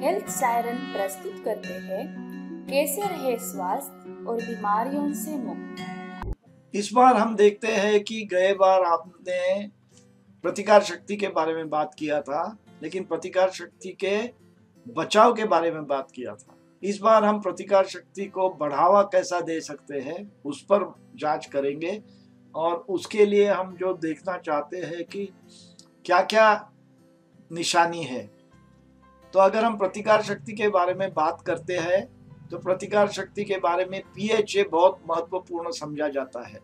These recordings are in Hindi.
हेल्थ सायरन प्रस्तुत करते हैं कैसे रहे स्वस्थ और बीमारियों से मुक्त। इस बार हम देखते हैं कि गए बार आपने प्रतिकार शक्ति के बारे में बात किया था, लेकिन प्रतिकार शक्ति के बचाव के बारे में बात किया था। इस बार हम प्रतिकार शक्ति को बढ़ावा कैसा दे सकते हैं उस पर जांच करेंगे, और उसके लिए हम जो देखना चाहते हैं कि क्या क्या निशानी है। तो अगर हम प्रतिकार शक्ति के बारे में बात करते हैं तो प्रतिकार शक्ति के बारे में पीएच बहुत महत्वपूर्ण समझा जाता है।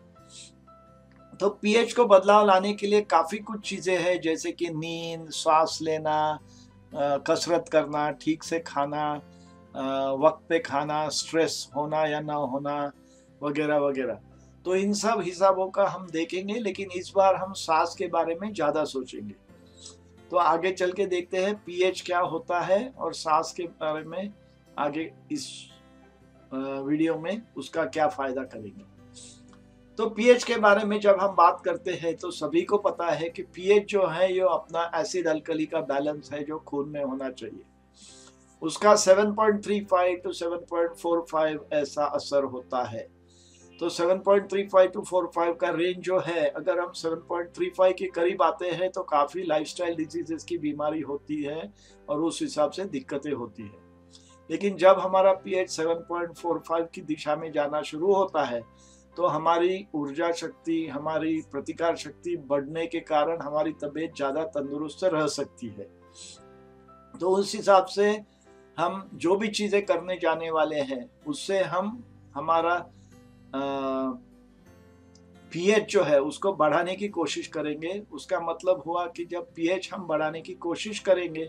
तो पीएच को बदलाव लाने के लिए काफी कुछ चीजें हैं, जैसे कि नींद, सांस लेना, कसरत करना, ठीक से खाना, वक्त पे खाना, स्ट्रेस होना या ना होना, वगैरह वगैरह। तो इन सब हिसाबों का हम देखेंगे, लेकिन इस बार हम सांस के बारे में ज्यादा सोचेंगे। तो आगे चल के देखते हैं पीएच क्या होता है और सांस के बारे में आगे इस वीडियो में उसका क्या फायदा करेंगे। तो पीएच के बारे में जब हम बात करते हैं तो सभी को पता है कि पीएच जो है ये अपना एसिड अल्कली का बैलेंस है जो खून में होना चाहिए। उसका 7.35 to 7.45 ऐसा असर होता है। तो 7.35 to 45 का रेंज जो है, अगर हम 7.35 के करीब आते हैं तो काफ़ी लाइफस्टाइल डिजीजेस की बीमारी होती है और उस हिसाब से दिक्कतें होती है। लेकिन जब हमारा पीएच 7.45 की दिशा में जाना शुरू होता है तो हमारी ऊर्जा शक्ति, हमारी प्रतिकार शक्ति बढ़ने के कारण हमारी तबीयत ज़्यादा तंदुरुस्त रह सकती है। तो उस हिसाब से हम जो भी चीज़ें करने जाने वाले हैं उससे हम हमारा पीएच जो है उसको बढ़ाने की कोशिश करेंगे। उसका मतलब हुआ कि जब पीएच हम बढ़ाने की कोशिश करेंगे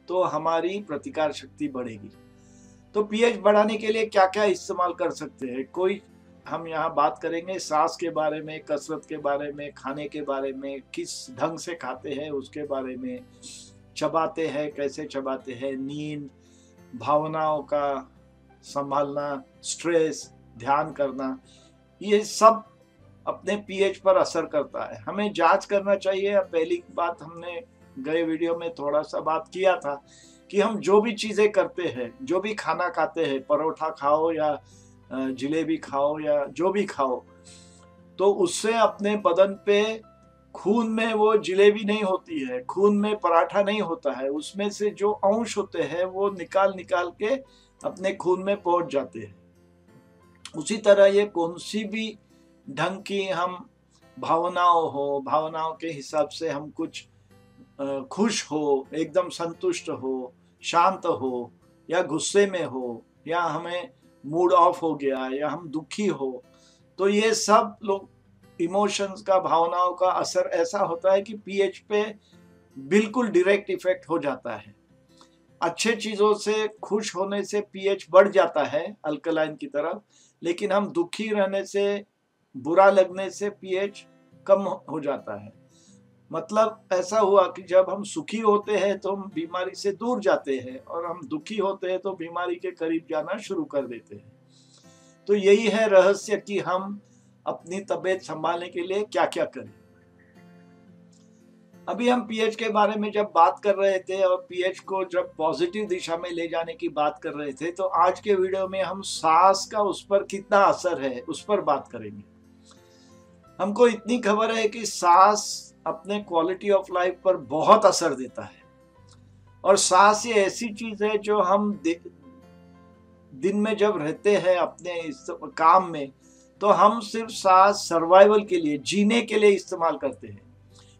तो हमारी प्रतिकार शक्ति बढ़ेगी। तो पीएच बढ़ाने के लिए क्या क्या इस्तेमाल कर सकते हैं, कोई हम यहाँ बात करेंगे सांस के बारे में, कसरत के बारे में, खाने के बारे में, किस ढंग से खाते हैं उसके बारे में, चबाते हैं कैसे चबाते हैं, नींद, भावनाओं का संभालना, स्ट्रेस, ध्यान करना, ये सब अपने पीएच पर असर करता है। हमें जांच करना चाहिए। पहली बात हमने गए वीडियो में थोड़ा सा बात किया था कि हम जो भी चीज़ें करते हैं, जो भी खाना खाते हैं, परोठा खाओ या जलेबी खाओ या जो भी खाओ, तो उससे अपने बदन पे खून में वो जलेबी नहीं होती है, खून में पराठा नहीं होता है, उसमें से जो अंश होते हैं वो निकाल निकाल के अपने खून में पहुंच जाते हैं। उसी तरह ये कौन सी भी ढंग की हम भावनाओं के हिसाब से हम कुछ खुश हो, एकदम संतुष्ट हो, शांत हो, या गुस्से में हो, या हमें मूड ऑफ हो गया, या हम दुखी हो, तो ये सब लोग इमोशंस का, भावनाओं का असर ऐसा होता है कि पीएच पे बिल्कुल डायरेक्ट इफेक्ट हो जाता है। अच्छे चीज़ों से खुश होने से पीएच बढ़ जाता है अल्कलाइन की तरफ, लेकिन हम दुखी रहने से, बुरा लगने से पीएच कम हो जाता है। मतलब ऐसा हुआ कि जब हम सुखी होते हैं तो हम बीमारी से दूर जाते हैं, और हम दुखी होते हैं तो बीमारी के करीब जाना शुरू कर देते हैं। तो यही है रहस्य कि हम अपनी तबीयत संभालने के लिए क्या क्या करें। अभी हम पीएच के बारे में जब बात कर रहे थे और पीएच को जब पॉजिटिव दिशा में ले जाने की बात कर रहे थे, तो आज के वीडियो में हम सांस का उस पर कितना असर है उस पर बात करेंगे। हमको इतनी खबर है कि सांस अपने क्वालिटी ऑफ लाइफ पर बहुत असर देता है, और सांस ये ऐसी चीज है जो हम दिन में जब रहते हैं अपने इस काम में, तो हम सिर्फ सांस सर्वाइवल के लिए, जीने के लिए इस्तेमाल करते हैं।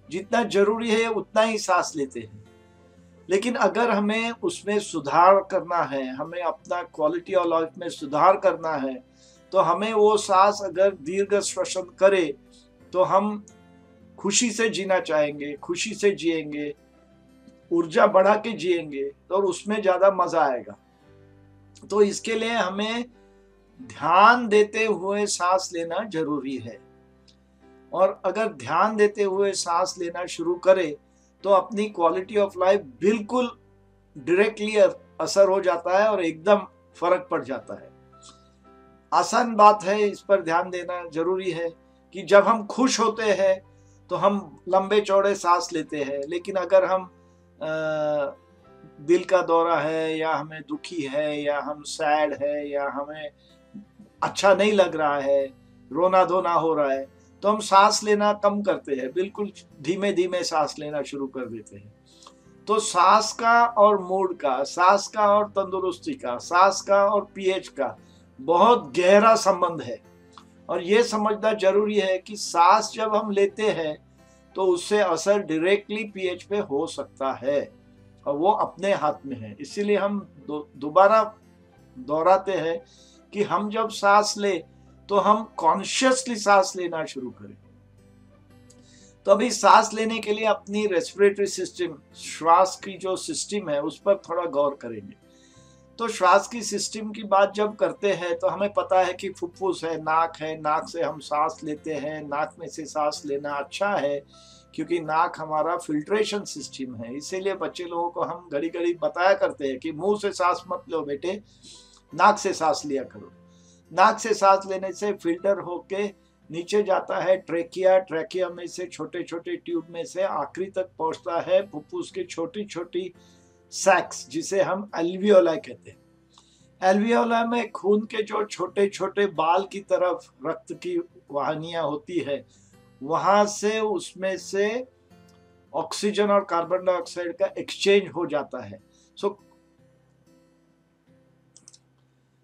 जितना जरूरी है उतना ही सांस लेते हैं। लेकिन अगर हमें उसमें सुधार करना है, हमें अपना क्वालिटी ऑफ लाइफ में सुधार करना है, तो हमें वो सांस अगर दीर्घ श्वसन करे तो हम खुशी से जीना चाहेंगे, खुशी से जिएंगे, ऊर्जा बढ़ा के जिएंगे, तो उसमें ज्यादा मजा आएगा। तो इसके लिए हमें ध्यान देते हुए सांस लेना जरूरी है, और अगर ध्यान देते हुए सांस लेना शुरू करें तो अपनी क्वालिटी ऑफ लाइफ बिल्कुल डायरेक्टली असर हो जाता है और एकदम फर्क पड़ जाता है। आसान बात है, इस पर ध्यान देना जरूरी है कि जब हम खुश होते हैं तो हम लंबे चौड़े सांस लेते हैं, लेकिन अगर हम दिल का दौरा है, या हमें दुखी है, या हम सैड है, या हमें अच्छा नहीं लग रहा है, रोना धोना हो रहा है, तो हम सांस लेना कम करते हैं, बिल्कुल धीमे धीमे सांस लेना शुरू कर देते हैं। तो सांस का और मूड का, सांस का और तंदुरुस्ती का, सांस का और पीएच का बहुत गहरा संबंध है। और ये समझना जरूरी है कि सांस जब हम लेते हैं तो उससे असर डायरेक्टली पीएच पे हो सकता है, और वो अपने हाथ में है। इसीलिए हम दोबारा दोहराते हैं कि हम जब सांस ले तो हम कॉन्शियसली सांस लेना शुरू करें। तो अभी सांस लेने के लिए अपनी रेस्पिरेटरी सिस्टम, श्वास की जो सिस्टम है, उस पर थोड़ा गौर करेंगे। तो श्वास की सिस्टम की बात जब करते हैं तो हमें पता है कि फुफ्फुस है, नाक से हम सांस लेते हैं। नाक में से सांस लेना अच्छा है क्योंकि नाक हमारा फिल्ट्रेशन सिस्टम है। इसीलिए बच्चे लोगों को हम घड़ी घड़ी बताया करते हैं कि मुंह से सांस मत लो बेटे, नाक से सांस लिया करो। नाक से सांस लेने से फिल्टर होके नीचे जाता है ट्रेकिया, ट्रेकिया में से छोटे छोटे ट्यूब में से आखिरी तक पहुंचता है फुफ्फुस की छोटी छोटी सैक्स, जिसे हम एल्वियोलाई कहते हैं। एल्वियोलाई में खून के जो छोटे छोटे बाल की तरफ रक्त की वाहिनियां होती है, वहां से उसमें से ऑक्सीजन और कार्बन डाइऑक्साइड का एक्सचेंज हो जाता है। सो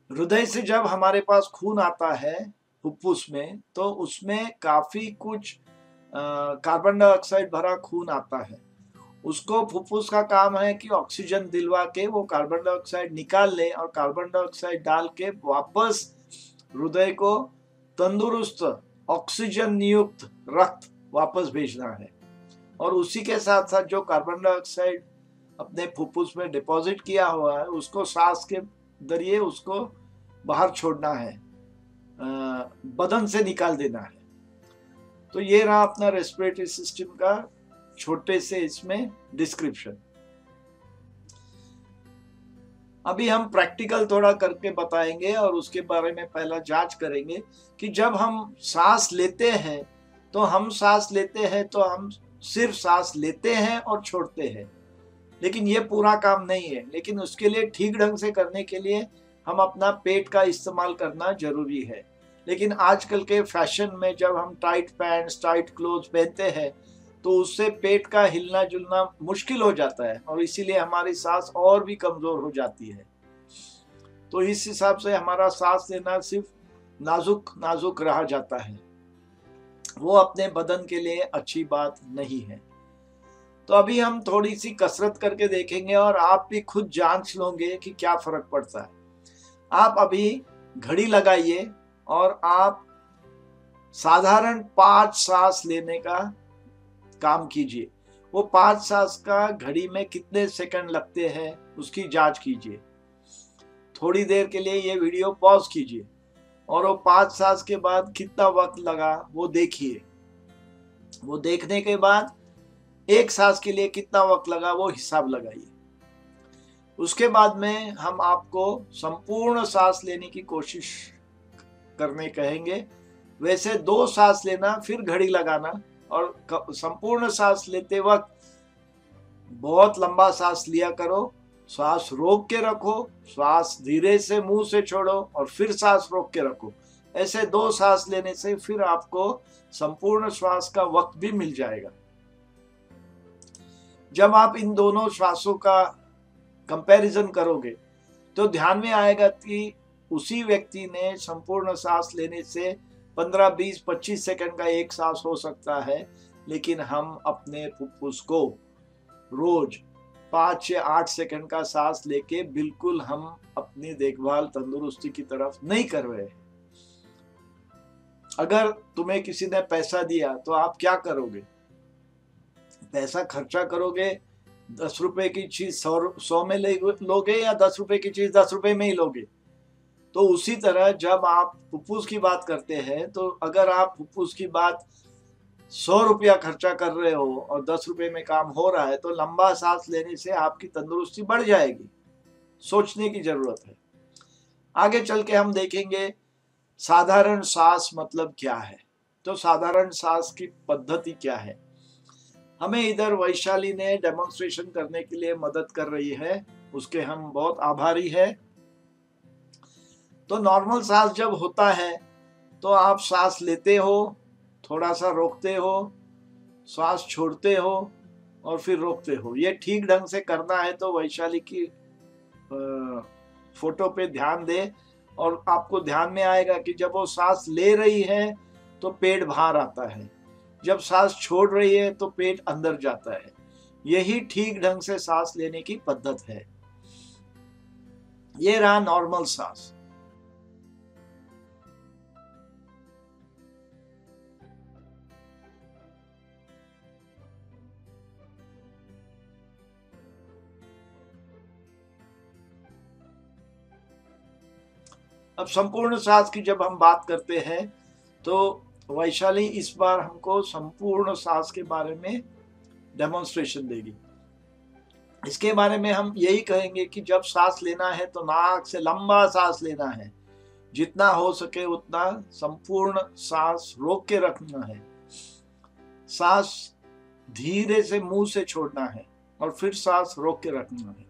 हृदय से जब हमारे पास खून आता है फुफ्फुस में, तो उसमें काफी कुछ कार्बन डाइऑक्साइड भरा खून आता है। उसको फुफ्फुस का काम है कि ऑक्सीजन दिलवा के वो कार्बन डाइऑक्साइड निकाल ले और कार्बन डाइऑक्साइड डाल के वापस हृदय को तंदुरुस्त ऑक्सीजन नियुक्त रक्त वापस भेजना है। और उसी के साथ साथ जो कार्बन डाइऑक्साइड अपने फुफ्फुस में डिपॉजिट किया हुआ है, उसको सांस के जरिए उसको बाहर छोड़ना है, बदन से निकाल देना है। तो ये रहा अपना रेस्पिरेटरी सिस्टम का छोटे से इसमें डिस्क्रिप्शन। अभी हम प्रैक्टिकल थोड़ा करके बताएंगे और उसके बारे में पहला जांच करेंगे कि जब हम सांस लेते हैं तो हम सिर्फ सांस लेते हैं और छोड़ते हैं, लेकिन ये पूरा काम नहीं है। लेकिन उसके लिए ठीक ढंग से करने के लिए हम अपना पेट का इस्तेमाल करना जरूरी है। लेकिन आजकल के फैशन में जब हम टाइट पैंट्स, टाइट क्लोथ पहनते हैं तो उससे पेट का हिलना जुलना मुश्किल हो जाता है और इसीलिए हमारी सांस और भी कमजोर हो जाती है। तो इस हिसाब से हमारा सांस लेना सिर्फ नाजुक नाजुक रह जाता है, वो अपने बदन के लिए अच्छी बात नहीं है। तो अभी हम थोड़ी सी कसरत करके देखेंगे और आप भी खुद जांच लोगे कि क्या फर्क पड़ता है। आप अभी घड़ी लगाइए और आप साधारण 5 सांस लेने का काम कीजिए। वो 5 सांस का घड़ी में कितने सेकंड लगते हैं उसकी जांच कीजिए। थोड़ी देर के लिए ये वीडियो पॉज कीजिए और वो 5 सांस के बाद कितना वक्त लगा वो देखिए। वो देखने के बाद 1 सांस के लिए कितना वक्त लगा वो हिसाब लगाइए। उसके बाद में हम आपको संपूर्ण सांस लेने की कोशिश करने कहेंगे। वैसे 2 सांस लेना, फिर घड़ी लगाना, और संपूर्ण सांस लेते वक्त बहुत लंबा सांस लिया करो, सांस रोक के रखो, सांस धीरे से मुंह से छोड़ो और फिर सांस रोक के रखो। ऐसे 2 सांस लेने से फिर आपको संपूर्ण श्वास का वक्त भी मिल जाएगा। जब आप इन दोनों श्वासों का कंपैरिजन करोगे तो ध्यान में आएगा कि उसी व्यक्ति ने संपूर्ण सांस लेने से 15, 20, 25 सेकंड का एक सांस हो सकता है, लेकिन हम अपने फुफ्फुस को रोज 5 से 8 सेकंड का सांस लेके बिल्कुल हम अपनी देखभाल तंदुरुस्ती की तरफ नहीं कर रहे हैं। अगर तुम्हें किसी ने पैसा दिया तो आप क्या करोगे? पैसा खर्चा करोगे, 10 रुपए की चीज 100 में लोगे या 10 रुपए की चीज 10 रुपए में ही लोगे? तो उसी तरह जब आप फुफ्फुस की बात करते हैं तो अगर आप फुफ्फुस की बात 100 रुपया खर्चा कर रहे हो और 10 रुपए में काम हो रहा है, तो लंबा सांस लेने से आपकी तंदुरुस्ती बढ़ जाएगी। सोचने की जरूरत है। आगे चल के हम देखेंगे साधारण सांस मतलब क्या है। तो साधारण सांस की पद्धति क्या है? हमें इधर वैशाली ने डेमोन्स्ट्रेशन करने के लिए मदद कर रही है, उसके हम बहुत आभारी है। तो नॉर्मल सांस जब होता है तो आप सांस लेते हो, थोड़ा सा रोकते हो, सांस छोड़ते हो और फिर रोकते हो। ये ठीक ढंग से करना है तो वैशाली की फोटो पे ध्यान दे और आपको ध्यान में आएगा कि जब वो सांस ले रही है तो पेट बाहर आता है, जब सांस छोड़ रही है तो पेट अंदर जाता है। यही ठीक ढंग से सांस लेने की पद्धति है। ये रहा नॉर्मल सांस। अब संपूर्ण सांस की जब हम बात करते हैं तो वैशाली इस बार हमको संपूर्ण सांस के बारे में डेमोन्स्ट्रेशन देगी। इसके बारे में हम यही कहेंगे कि जब सांस लेना है तो नाक से लंबा सांस लेना है, जितना हो सके उतना संपूर्ण सांस रोक के रखना है। सांस धीरे से मुंह से छोड़ना है और फिर सांस रोक के रखना है।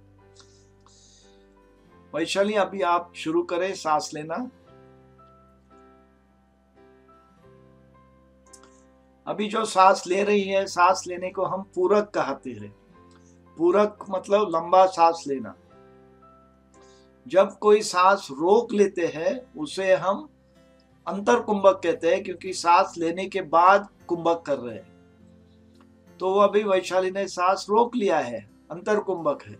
वैशाली अभी आप शुरू करें सांस लेना। अभी जो सांस ले रही है, सांस लेने को हम पूरक कहते हैं। पूरक मतलब लंबा सांस लेना। जब कोई सांस रोक लेते हैं उसे हम अंतर कुंभक कहते हैं, क्योंकि सांस लेने के बाद कुंभक कर रहे हैं। तो वो अभी वैशाली ने सांस रोक लिया है, अंतर कुंभक है।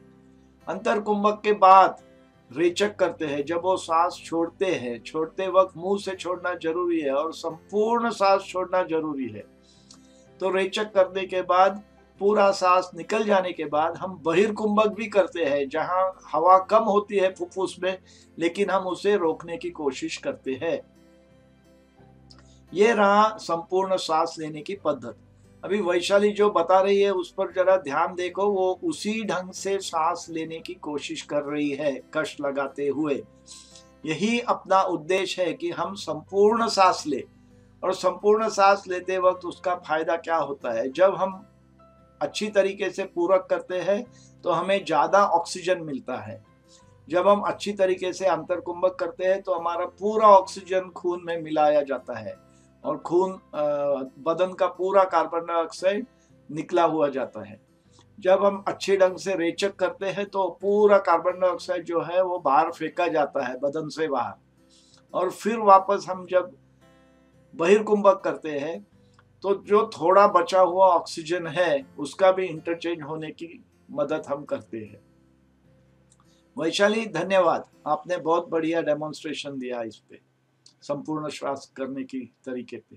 अंतर कुंभक के बाद रेचक करते हैं। जब वो सांस छोड़ते हैं, छोड़ते वक्त मुंह से छोड़ना जरूरी है और संपूर्ण सांस छोड़ना जरूरी है। तो रेचक करने के बाद पूरा सांस निकल जाने के बाद हम बहिर्कुंभक भी करते हैं, जहां हवा कम होती है फुफ्फुस में, लेकिन हम उसे रोकने की कोशिश करते हैं। ये रहा संपूर्ण सांस लेने की पद्धति। अभी वैशाली जो बता रही है उस पर जरा ध्यान देखो, वो उसी ढंग से सांस लेने की कोशिश कर रही है, कष्ट लगाते हुए। यही अपना उद्देश्य है कि हम संपूर्ण सांस ले। और संपूर्ण सांस लेते वक्त उसका फायदा क्या होता है, जब हम अच्छी तरीके से पूरक करते हैं तो हमें ज्यादा ऑक्सीजन मिलता है। जब हम अच्छी तरीके से अंतर कुंभक करते हैं तो हमारा पूरा ऑक्सीजन खून में मिलाया जाता है और खून बदन का पूरा कार्बन डाइऑक्साइड निकला हुआ जाता है। जब हम अच्छे ढंग से रेचक करते हैं तो पूरा कार्बन डाइऑक्साइड जो है वो बाहर फेंका जाता है, बदन से बाहर। और फिर वापस हम जब बहिर्कुंभक करते हैं तो जो थोड़ा बचा हुआ ऑक्सीजन है उसका भी इंटरचेंज होने की मदद हम करते हैं। वैशाली धन्यवाद, आपने बहुत बढ़िया डेमोन्स्ट्रेशन दिया इस पे, संपूर्ण श्वास करने की तरीके पे।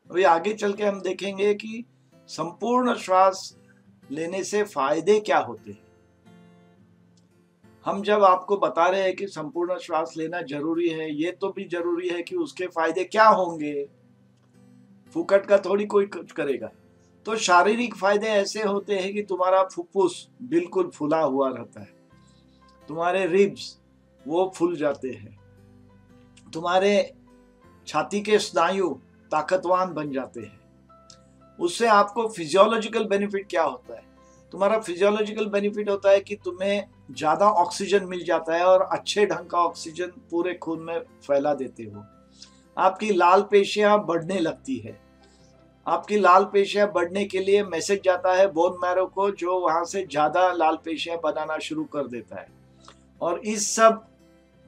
अभी आगे चल के हम देखेंगे कि संपूर्ण श्वास लेने से फायदे क्या होते हैं। हम जब आपको बता रहे हैं कि संपूर्ण श्वास लेना जरूरी है, ये तो भी जरूरी है कि उसके फायदे क्या होंगे। फुकट का थोड़ी कोई कुछ करेगा। तो शारीरिक फायदे ऐसे होते हैं कि तुम्हारा फुफ्फुस बिल्कुल फुला हुआ रहता है, तुम्हारे रिब्स वो फूल जाते हैं, तुम्हारे छाती के स्नायु ताकतवान बन जाते हैं। उससे आपको फिजियोलॉजिकल बेनिफिट क्या होता है, तुम्हारा फिजियोलॉजिकल बेनिफिट होता है कि तुम्हें ज्यादा ऑक्सीजन मिल जाता है और अच्छे ढंग का ऑक्सीजन पूरे खून में फैला देते हो। आपकी लाल पेशियां बढ़ने लगती है। आपकी लाल पेशियां बढ़ने के लिए मैसेज जाता है बोन मैरो को, जो वहां से ज्यादा लाल पेशियां बनाना शुरू कर देता है। और इस सब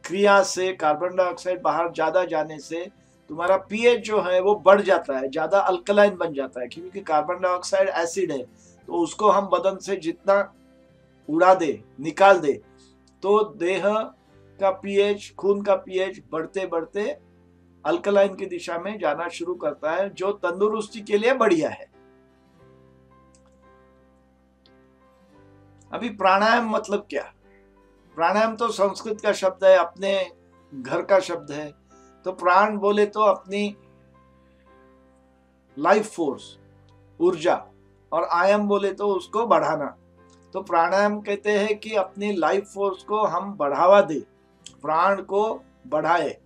क्रिया से कार्बन डाइऑक्साइड बाहर ज्यादा जाने से तुम्हारा पीएच जो है वो बढ़ जाता है, ज्यादा अल्कलाइन बन जाता है, क्योंकि कार्बन डाइऑक्साइड एसिड है। तो उसको हम बदन से जितना उड़ा दे, निकाल दे, तो देह का पीएच, खून का पीएच बढ़ते बढ़ते अल्कलाइन की दिशा में जाना शुरू करता है, जो तंदुरुस्ती के लिए बढ़िया है। अभी प्राणायाम मतलब क्या? प्राणायाम तो संस्कृत का शब्द है, अपने घर का शब्द है। तो प्राण बोले तो अपनी लाइफ फोर्स, ऊर्जा, और आयाम बोले तो उसको बढ़ाना। तो प्राणायाम कहते हैं कि अपनी लाइफ फोर्स को हम बढ़ावा दे, प्राण को बढ़ाए।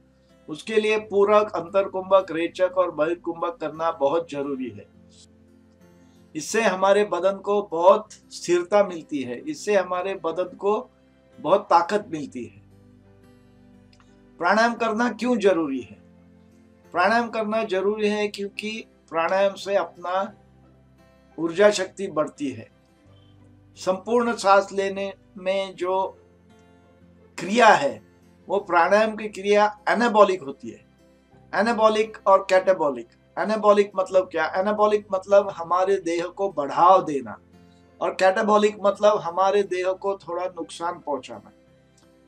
उसके लिए पूरक, अंतर कुंभक, रेचक और बहिर्कुंभक करना बहुत जरूरी है। इससे हमारे बदन को बहुत स्थिरता मिलती है, इससे हमारे बदन को बहुत ताकत मिलती है। प्राणायाम करना क्यों जरूरी है? प्राणायाम करना जरूरी है क्योंकि प्राणायाम से अपना ऊर्जा शक्ति बढ़ती है। संपूर्ण सांस लेने में जो क्रिया है वो प्राणायाम की क्रिया एनाबॉलिक होती है। एनाबॉलिक और कैटाबॉलिक। एनाबॉलिक मतलब क्या? एनाबॉलिक मतलब हमारे देह को बढ़ाव देना, और कैटाबॉलिक मतलब हमारे देह को थोड़ा नुकसान पहुंचाना।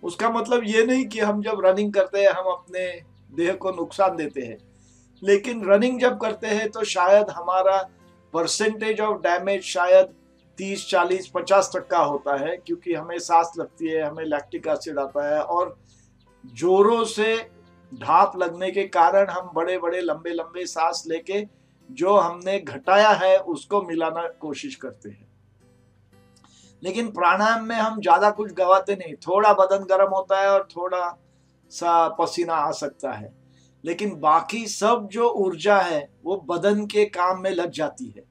उसका मतलब ये नहीं कि हम जब रनिंग करते हैं हम अपने देह को नुकसान देते हैं, लेकिन रनिंग जब करते हैं तो शायद हमारा परसेंटेज ऑफ डैमेज शायद 30, 40, 50% होता है, क्योंकि हमें सांस लगती है, हमें लैक्टिक एसिड आता है, और जोरों से ढाप लगने के कारण हम बड़े बड़े लंबे लंबे सांस लेके जो हमने घटाया है उसको मिलाना कोशिश करते हैं। लेकिन प्राणायाम में हम ज्यादा कुछ गवाते नहीं। थोड़ा बदन गर्म होता है और थोड़ा सा पसीना आ सकता है, लेकिन बाकी सब जो ऊर्जा है वो बदन के काम में लग जाती है,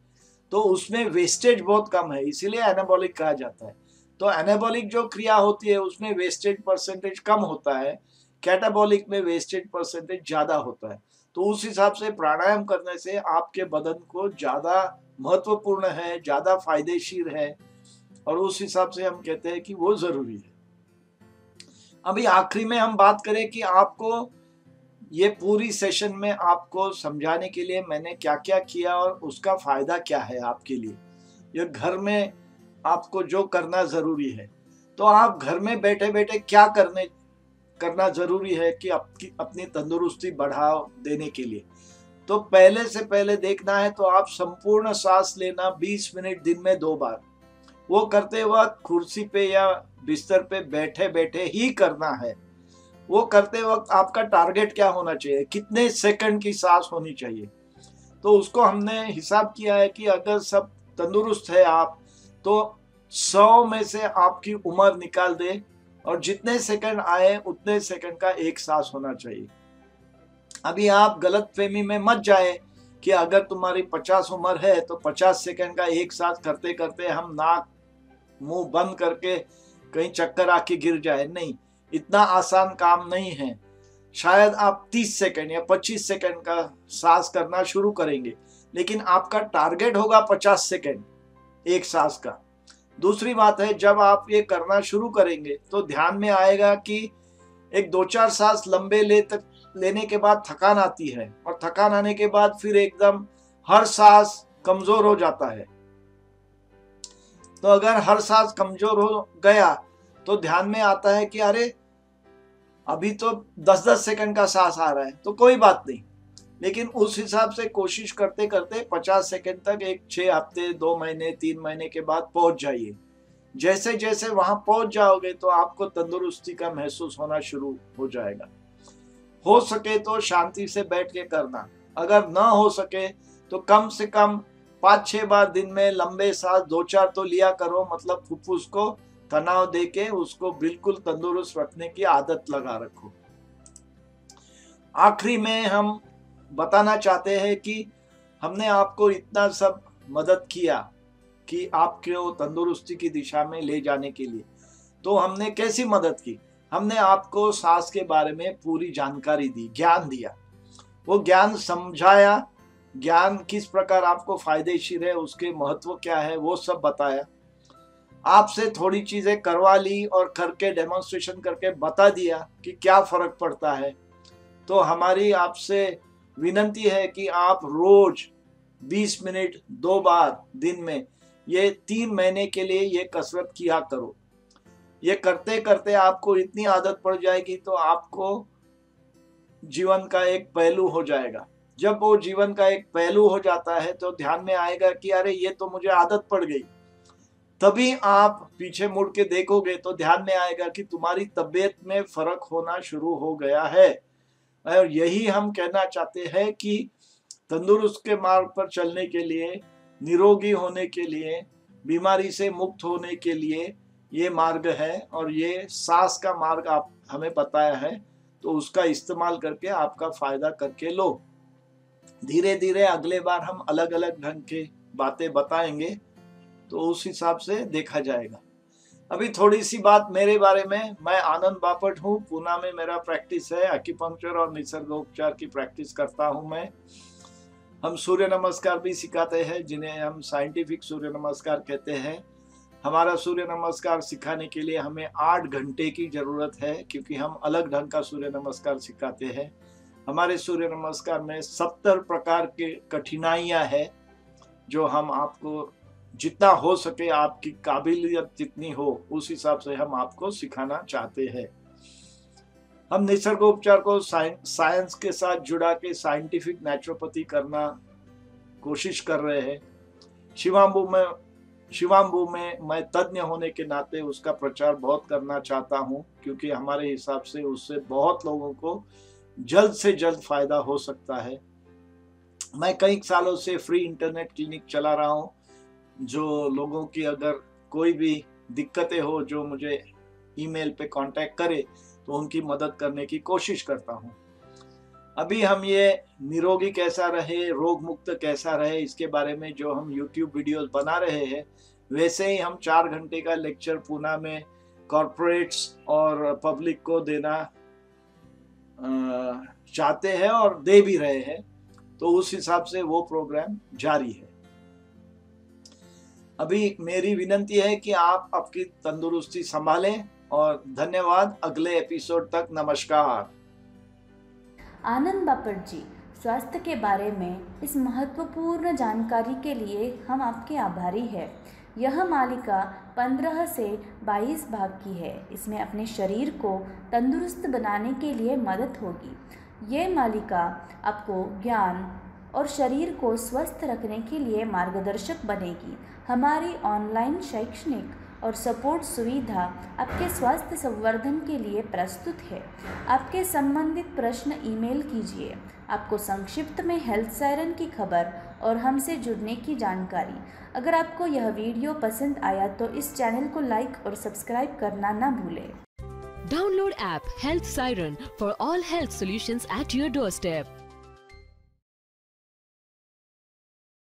तो उसमें वेस्टेज बहुत कम है, इसीलिए एनाबॉलिक कहा जाता है। तो एनाबॉलिक जो क्रिया होती है उसमें वेस्टेज परसेंटेज कम होता है, कैटाबॉलिक में वेस्टेज परसेंटेज ज्यादा होता है। तो उस हिसाब से प्राणायाम करने से आपके बदन को ज्यादा महत्वपूर्ण है, ज्यादा फायदेशीर है, और उस हिसाब से हम कहते हैं कि वो जरूरी है। अभी आखिरी में हम बात करें कि आपको ये पूरी सेशन में आपको समझाने के लिए मैंने क्या क्या किया और उसका फायदा क्या है आपके लिए, ये घर में आपको जो करना जरूरी है। तो आप घर में बैठे बैठे क्या करना जरूरी है कि अपनी तंदुरुस्ती बढ़ाव देने के लिए। तो पहले से पहले देखना है तो आप संपूर्ण सांस लेना 20 मिनट दिन में 2 बार, वो करते वक्त कुर्सी पे या बिस्तर पे बैठे बैठे ही करना है। वो करते वक्त आपका टारगेट क्या होना चाहिए, कितने सेकंड की सांस होनी चाहिए। तो उसको हमने हिसाब किया है कि अगर सब तंदुरुस्त है आप, तो 100 में से आपकी उम्र निकाल दे, और जितने सेकंड आए उतने सेकंड का एक सांस होना चाहिए। अभी आप गलत फहमी में मत जाए कि अगर तुम्हारी 50 उम्र है तो 50 सेकंड का एक सांस करते करते हम नाक मुंह बंद करके कहीं चक्कर आके गिर जाए। नहीं, इतना आसान काम नहीं है। शायद आप 30 सेकंड या 25 सेकंड का सांस करना शुरू करेंगे, लेकिन आपका टारगेट होगा 50 सेकंड एक सांस का। दूसरी बात है, जब आप ये करना शुरू करेंगे तो ध्यान में आएगा कि एक 2-4 सांस लंबे लेने के बाद थकान आती है, और थकान आने के बाद फिर एकदम हर सांस कमजोर हो जाता है। तो अगर हर सांस कमजोर हो गया तो ध्यान में आता है कि अरे अभी तो 10-10 सेकंड का सांस आ रहा है, तो कोई बात नहीं। लेकिन उस हिसाब से कोशिश करते करते 50 सेकंड तक एक 6 हफ्ते, 2 महीने, 3 महीने के बाद पहुंच जाइए। जैसे जैसे वहां पहुंच जाओगे तो आपको तंदुरुस्ती का महसूस होना शुरू हो जाएगा। हो सके तो शांति से बैठ के करना, अगर ना हो सके तो कम से कम 5-6 बार दिन में लंबे सांस 2-4 तो लिया करो, मतलब फुफ्फुस को तनाव देके उसको बिल्कुल तंदुरुस्त रखने की आदत लगा रखो। आखिरी में हम बताना चाहते हैं कि हमने आपको इतना सब मदद किया कि आपको तंदुरुस्ती की दिशा में ले जाने के लिए। तो हमने कैसी मदद की? हमने आपको सांस के बारे में पूरी जानकारी दी, ज्ञान दिया, वो ज्ञान समझाया, ज्ञान किस प्रकार आपको फायदेशीर है, उसके महत्व क्या है, वो सब बताया। आपसे थोड़ी चीजें करवा ली और करके डेमोन्स्ट्रेशन करके बता दिया कि क्या फर्क पड़ता है। तो हमारी आपसे विनती है कि आप रोज 20 मिनट 2 बार दिन में ये 3 महीने के लिए ये कसरत किया करो। ये करते करते आपको इतनी आदत पड़ जाएगी तो आपको जीवन का एक पहलू हो जाएगा। जब वो जीवन का एक पहलू हो जाता है तो ध्यान में आएगा कि अरे ये तो मुझे आदत पड़ गई। तभी आप पीछे मुड़ के देखोगे तो ध्यान में आएगा कि तुम्हारी तबीयत में फर्क होना शुरू हो गया है। और यही हम कहना चाहते हैं कि तंदुरुस्त के मार्ग पर चलने के लिए, निरोगी होने के लिए, बीमारी से मुक्त होने के लिए ये मार्ग है, और ये सांस का मार्ग आप हमें बताया है, तो उसका इस्तेमाल करके आपका फायदा करके लो। धीरे धीरे अगले बार हम अलग अलग ढंग के बातें बताएंगे तो उस हिसाब से देखा जाएगा। अभी थोड़ी सी बात मेरे बारे में। मैं आनंद बापट हूँ, पूना में मेरा प्रैक्टिस है, एक्यूपंक्चर और निसर्गोपचार की प्रैक्टिस करता हूँ मैं। हम सूर्य नमस्कार भी सिखाते हैं, जिन्हें हम साइंटिफिक सूर्य नमस्कार कहते हैं। हमारा सूर्य नमस्कार सिखाने के लिए हमें 8 घंटे की जरूरत है, क्योंकि हम अलग ढंग का सूर्य नमस्कार सिखाते हैं। हमारे सूर्य नमस्कार में 70 प्रकार के कठिनाइयां हैं, जो हम आपको जितना हो सके, आपकी काबिलियत जितनी हो उस हिसाब से हम आपको सिखाना चाहते हैं। हम निसर्गोपचार को साइंस के साथ जुड़ा के साइंटिफिक नेचुरोपैथी करना कोशिश कर रहे हैं। शिवाम्बू में मैं तज्ञ होने के नाते उसका प्रचार बहुत करना चाहता हूं, क्योंकि हमारे हिसाब से उससे बहुत लोगों को जल्द से जल्द फायदा हो सकता है। मैं कई सालों से फ्री इंटरनेट क्लिनिक चला रहा हूं, जो लोगों की अगर कोई भी दिक्कतें हो, जो मुझे ईमेल पे कांटेक्ट करे तो उनकी मदद करने की कोशिश करता हूं। अभी हम ये निरोगी कैसा रहे, रोग मुक्त कैसा रहे, इसके बारे में जो हम YouTube वीडियोस बना रहे हैं, वैसे ही हम 4 घंटे का लेक्चर पूना में कॉर्पोरेट्स और पब्लिक को देना चाहते हैं और दे भी रहे हैं। तो उस हिसाब से वो प्रोग्राम जारी है। अभी मेरी विनती है कि आप आपकी तंदुरुस्ती संभालें, और धन्यवाद। अगले एपिसोड तक नमस्कार। आनंद बापट जी, स्वास्थ्य के बारे में इस महत्वपूर्ण जानकारी के लिए हम आपके आभारी हैं। यह मालिका 15 से 22 भाग की है। इसमें अपने शरीर को तंदुरुस्त बनाने के लिए मदद होगी। ये मालिका आपको ज्ञान और शरीर को स्वस्थ रखने के लिए मार्गदर्शक बनेगी। हमारी ऑनलाइन शैक्षणिक और सपोर्ट सुविधा आपके स्वास्थ्य संवर्धन के लिए प्रस्तुत है। आपके संबंधित प्रश्न ईमेल कीजिए। आपको संक्षिप्त में हेल्थ सायरन की खबर और हमसे जुड़ने की जानकारी। अगर आपको यह वीडियो पसंद आया तो इस चैनल को लाइक और सब्सक्राइब करना ना भूलें। Download app Health Siren for all health solutions at your doorstep.